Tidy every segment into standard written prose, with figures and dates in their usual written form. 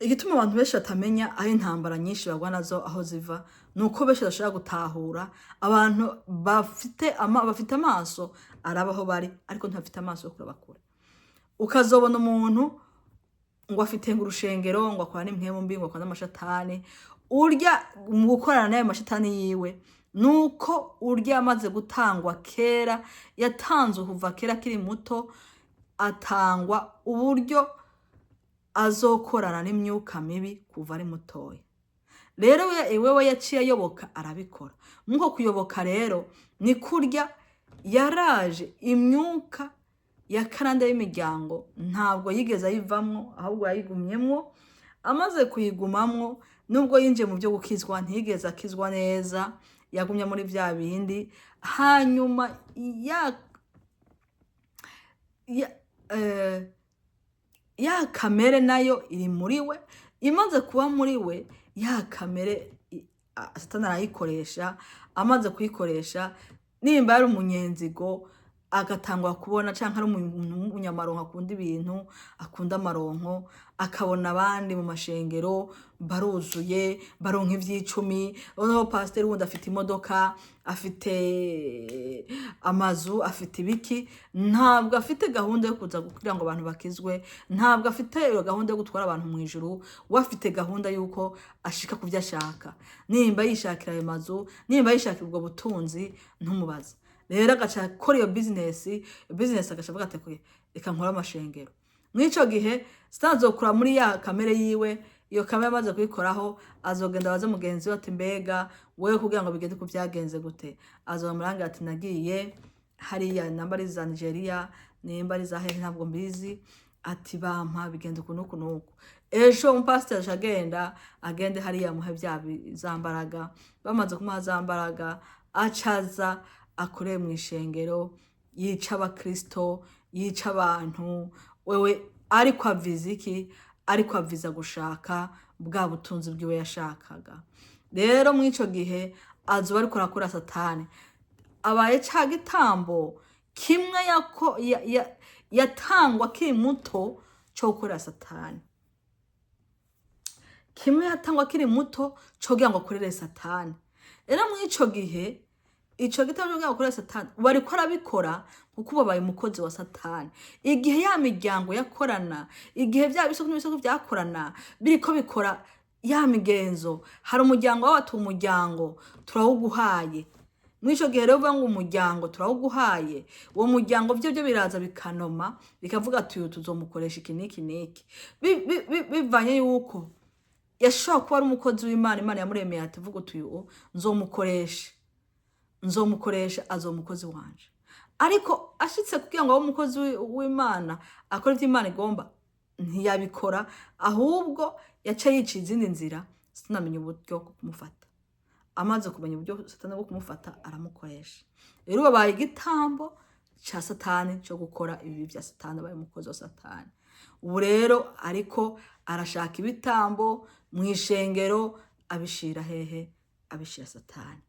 Igituma abantu benshi batamenya aho intambara nyinshi bagwa nazo aho ziva nuko benshi bashobora gutahura abantu bafite amaso arabaho bari ariko ntafite amaso yo kuraba kure. Ukazobona umuntu ngo afite urushengero ngo akora n'impwemu mbi ngo akora n'amashatani, urya mu gukorana n'ayo mashatani yiwe nuko urya amaze gutangwa kera, yatanzwe kuva kera kiri muto, atangwa uburyo azokorana n'imyuka mibi kuva ari mutoya. Rero wewe yaciye ayoboka arabikora. Muko kuyoboka rero ni kurya yaraje imyuka ya karande y'imiryango ntabwo yigeze ayivamwo ahubwo yayigumyemwo. Amaze kuyigumamwo nubwo yinje mu byo gukizwa ntiyigeze akizwa neza, yagumye muri bya bindi. Hanyuma ya kamere nayo iri muri we, imaze kuba muri we ya kamere Satani arayikoresha. Amaze kuyikoresha nimba ari umunyenzigo agatangwa kubona canke ari umunyamaronko akunda ibintu, akunda amaronko, akabona abandi mu mashengero baruzuye baronka ivy'icumi, noneho pasiteri wundi afite imodoka, afite amazu, afite ibiki, ntabwo afite gahunda yo kuza kugira ngo abantu bakizwe, ntabwo afite gahunda yo gutwara abantu mu ijuru, we afite gahunda yuko ashika kuvyo ashaka. Nimba yishakira ayo mazu, nimba yishakira ubwo butunzi, ntumubaze. Rero agaca akora iyo business agaca avuga ati reka nkora amashengero. Mwico gihe Satani azokura muri ya kamere yiwe, iyo kamere amaze kuyikoraho azogenda baza mugenzi we ati mbega wewe kugira ngo bigende ku byagenze gute, azomurangira ati nagiye hariya namba ari za Nigeria, nimba ari za hehe ntabwo mbizi, ati bampa bigende ukuntu kunuko. Ejo umupasiteri agende hariya muhe bya zambaraga, bamaze kumuha zambaraga acaza akore mu ishengero, yica abakristo, yica abantu, wewe ariko aviza iki? Ariko aviza gushaka bwa butunzi bwiwe yashakaga. Rero mwico gihe azuba ariko arakora Satani, abaye ca gitambo kimwe yatangwa kiri muto cyo gukora Satani, kimwe yatangwa kiri muto cyo kugira ngo akorere Satani. Rero mwico gihe ico gitabo cyo gukora Satani bari ko arabikora kuko babaye umukozi wa Satani. Igihe ya miryango yakorana, igihe bya bisoko byakorana biriko bikora ya migenzo, hari umuryango w'abatu umuryango turawuguhaye. Mwico gihe rero uvuga ngo umuryango turawuguhaye, uwo muryango byo biraza bikanoma bikavuga ati tuzomukoresha iki niki niki, bivanye yuko yashobora kuba ari umukozi w'Imana, Imana yamuremeye ati vuga uti nzomukoresha azomukozi wanje. Ariko ashitse kugira ngo abe umukozi w'Imana akora ivyo Imana igomba, ntiyabikora, ahubwo yaca yica izindi nzira. Sinamenye uburyo bwo kumufata. Amaze kumenya uburyo Satani bwo kumufata aramukoresha. Rero babaye igitambo ca Satani cyo gukora ibi bya Satani, abaye umukozi wa Satani. Ubu rero ariko arashaka ibitambo mu ishengero, abishira hehe? Abishira Satani.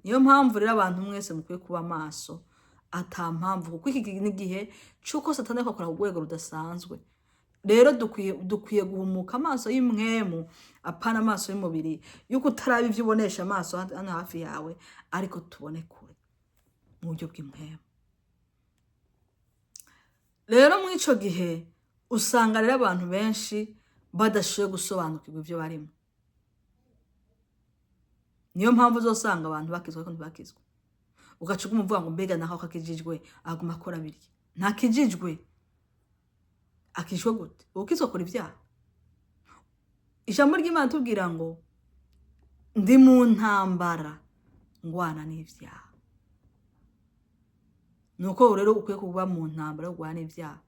Niyo mpamvu rero abantu mwese mukwiye kuba maso, ata mpamvu kuko iki n'igihe cyuko Satani akora ku rwego rudasanzwe. Rero dukwiye guhumuka amaso y'imwemu, apana amaso y'umubiri, yuko utaraba ivyo ubonesha amaso hano hafi yawe, ariko tubone kure mu buryo bw'imwemu. Rero mwico gihe usanga rero abantu benshi badashoboye gusobanukirwa ivyo barimo. Niyo mpamvu uzosanga abantu bakizwa ko ntibakizwa. Ugaca umuvuga ngo mbega naho kakijijwe aguma akora birya. Ntakijijwe. Akijwe gute? Ukizwa kora ivyaha. Ijambo ry'Imana tubwira ngo ndi mu ntambara ngwana n'ivyaha. Nuko rero ukwiye kuba mu ntambara yo ngwana n'ivyaha.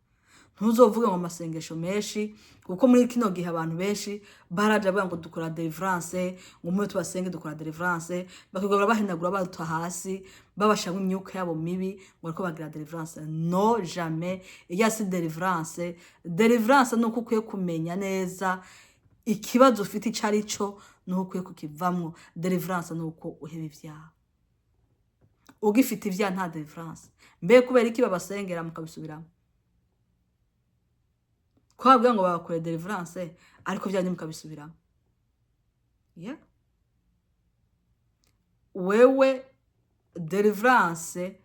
Ntuzovuga ngo amasengesho menshi, kuko muri kino gihe abantu benshi baraje bavuga ngo dukora deliverance, ngo mwe tubasenge dukora deliverance, bakigora bahinagura baduta hasi, babashanga imyuka yabo mibi ngo ariko bagira deliverance. No, jamais. Iya si deliverance. Deliverance nuko ukwiye kumenya neza ikibazo ufite icari cyo, nuko ukwiye kukivamwo. Deliverance nuko uheba ivyaha. Ugifite ivyaha nta deliverance. Mbe kubera iki babasengera mukabisubiramo? ko babwira ngo bakore deliverance ariko byanyu mukabisubiramo. Yeah. Wewe deliverance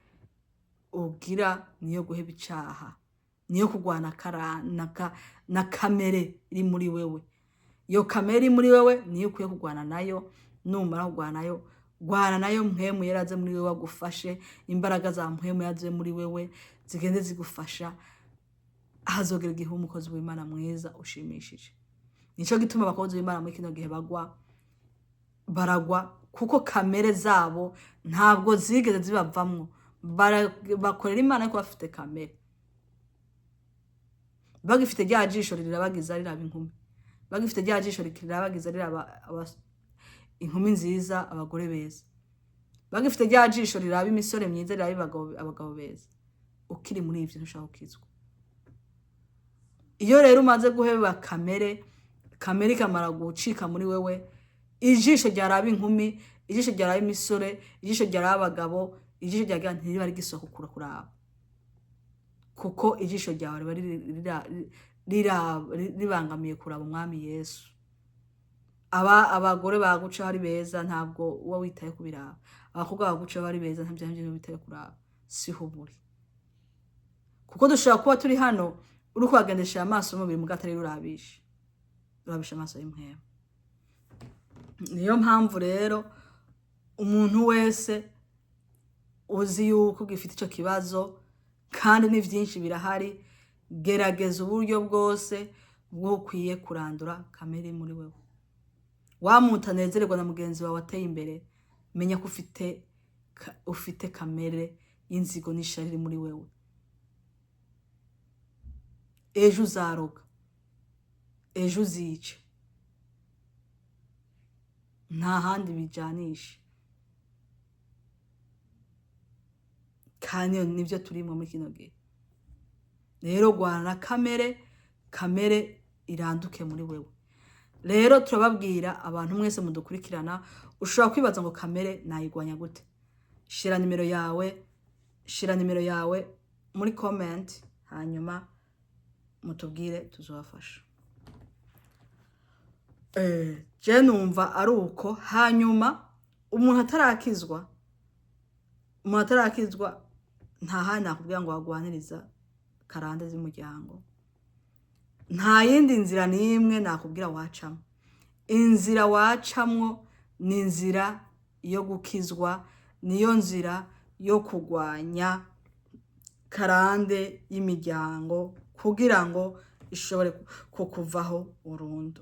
ugira niyo guheba icaha, niyo kugwana na kamere iri muri wewe. Iyo kamere iri muri wewe niyo ukwiye kugwana nayo. Numara kugwana nayo, gwana nayo mpwemu yaraze muri wewe agufashe, imbaraga za mpwemu yaze muri wewe zigende zigufasha, hazogera igihe umukozi w'Imana mwiza ushimishije. Nico gituma abakozi b'Imana muri kino gihe baragwa kuko kamere zabo ntabwo zigeze zibavamwo. Bakorera Imana ariko bafite kamere. Bagifite rya jisho rirabagiza riraba inkumi. Bagifite rya jisho rirabagiza riraba inkumi nziza, abagore beza. Bagifite rya jisho riraba imisore myiza, riraba abagabo beza. Ukiri muri ivyo ntushaka ukizwa. Iyo rero umaze guheba kamere kamara gucika muri wewe, ijisho ryaraba inkumi, ijisho ryaraba imisore, ijisho ryaraba abagabo, ijisho ryagira ntiriba rigisoka kuraba. Kuko ijisho ryawe ribangamiye kuraba umwami Yesu. Abagore baguca ari beza ntabwo uba witaye kubiraba. Abakobwa baguca bari beza ntabyo nabyo witaye kuraba. Siho buri. Kuko dushobora kuba turi hano uri kwagendesha amaso umubiri mugatari rurabisha. Urabisha amaso y'imwema. Niyo mpamvu rero umuntu wese uzi yuko gifite ico kibazo kandi ni vyinshi birahari, gerageza uburyo bwose bwo kwiye kurandura kamere muri wewe. Wamutanezererwa na mugenzi wawe wateye imbere, menya ko ufite kamere y'inzigo n'ishari muri wewe. Ejo uzaroga, ejo uzica, nta handi bijanisha. Kandi nivyo turimo muri kino gihe. Rero gwana kamere iranduke muri wewe. Rero turababwira abantu mwese mudukurikirana, ushobora kwibaza ngo kamere nayigwanya gute? Shira nimero yawe muri comment, hanyuma mutubwire tuzobafasha. Je numva ari uko. Hanyuma umuntu atarakizwa nta handi nakubwira ngo wagwaniriza karande z'umuryango. Nta yindi nzira n'imwe nakubwira wacamo. Inzira wacamwo ni inzira yo gukizwa, niyo nzira yo kugwanya karande y'imiryango kugira ngo ishobore kukuvaho burundu.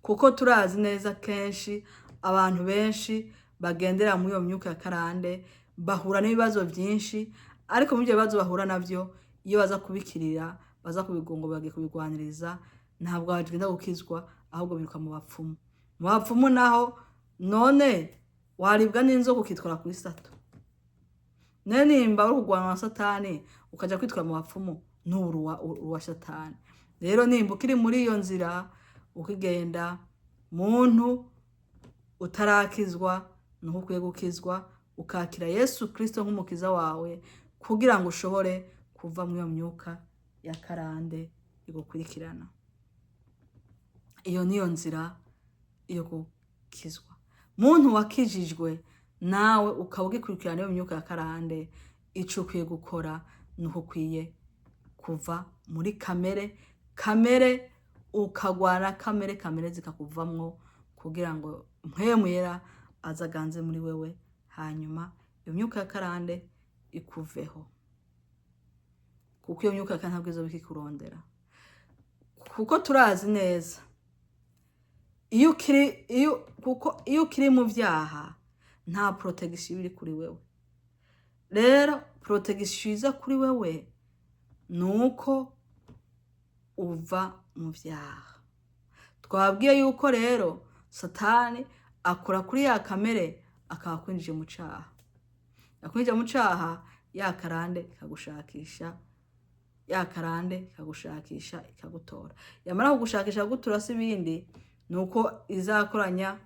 Kuko turazi neza kenshi abantu benshi bagendera muri iyo myuka ya karande bahura n'ibibazo byinshi, ariko mu byo bibazo bahura navyo iyo baza kubikirira, baza kubigongo bagiye kubigwaniriza, ntabwo bagenda gukizwa, ahubwo biruka mu bapfumu. Mu bapfumu naho none waribwa n'inzoka ukitwara kuri sato. Nimba uri kugwana na Satani ukaja kwitwara mu bapfumu, n'uruwa Satani. Rero nimba ukiri muri iyo nzira ukigenda, muntu utarakizwa nuko ukwiye gukizwa, ukakira Yesu Kristo nk'umukiza wawe kugira ngo ushobore kuva mu iyo myuka ya karande igukurikirana. Iyo niyo nzira yo gukizwa. Muntu wakijijwe nawe ukaba ugikurikirana iyo myuka ya karande, ico ukwiye gukora nuko ukwiye kuva muri kamere ukagwana kamere zikakuvamwo kugira ngo mpwemu yera azaganze muri wewe, hanyuma iyo myuka ya karande ikuveho. Kuko iyo myuka ya karande ntabwo izoba ikikurondera. Kuko turazi neza iyo ukiri mu vyaha nta protection iri kuri wewe. Rero protection iza kuri wewe nuko uva mu vyaha. Twabwiye yuko rero Satani akora kuri ya kamere akakwinjije mu caha. Akwinjije mu caha, ya karande ikagushakisha ikagutora. Yamara kugushakisha gutura sibindi nuko izakoranya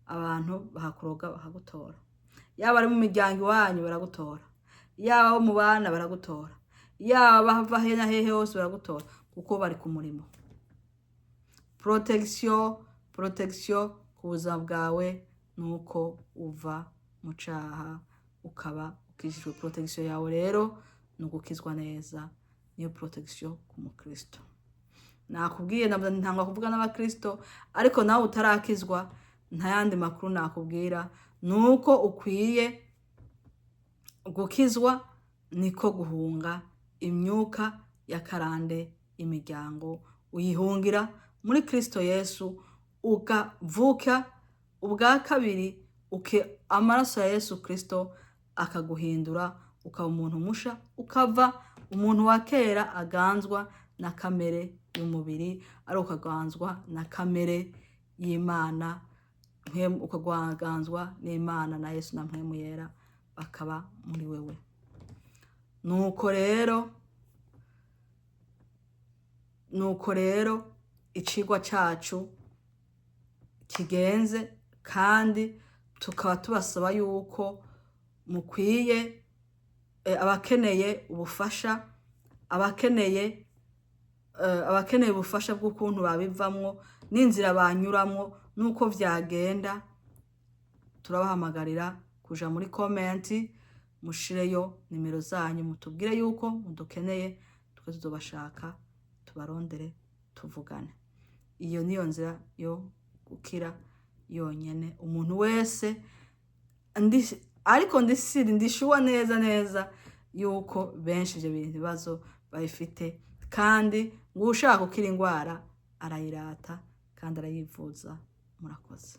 abantu bahakuroga bakagutora. Yaba ari mu miryango wanyu baragutora, yaba mu bana baragutora, yaba bava hehe hose baragutora. kuko bari ku murimo. Protection ku buzima bwawe nuko uva mu caha ukaba ukijijwe. Protection yawe rero ni ugukizwa neza, niyo protection ku mukristo. Nakubwiye ntangwa kuvuga n'abakristo, ariko nawe utarakizwa nta yandi makuru nakubwira, nuko ukwiye gukizwa, niko guhunga imyuka ya karande imiryango, uyihungira muri Kristo Yesu, ukavuka ubwa kabiri, amaraso ya Yesu Kristo akaguhindura, ukaba umuntu musha, ukava umuntu wa kera aganzwa na kamere y'umubiri, ari ukaganzwa na kamere y'Imana, ukaganzwa n'Imana na Yesu na mpwemu yera bakaba muri wewe. Nuko rero icigwa cacu kigenze, kandi tukaba tubasaba yuko mukwiye abakeneye ubufasha, abakeneye ubufasha bw'ukuntu babivamwo n'inzira banyuramwo nuko vyagenda, turabahamagarira kuja muri comment mushireyo nimero zanyu, mutubwire yuko mudukeneye, twe tuzobashaka tubarondere tuvugane. Iyo niyo nzira yo gukira yonyene. Umuntu wese ariko ndishuwa neza yuko benshi ivyo bibazo babifite, kandi ngo ushaka gukira ingwara arayirata kandi arayivuza. Murakoze.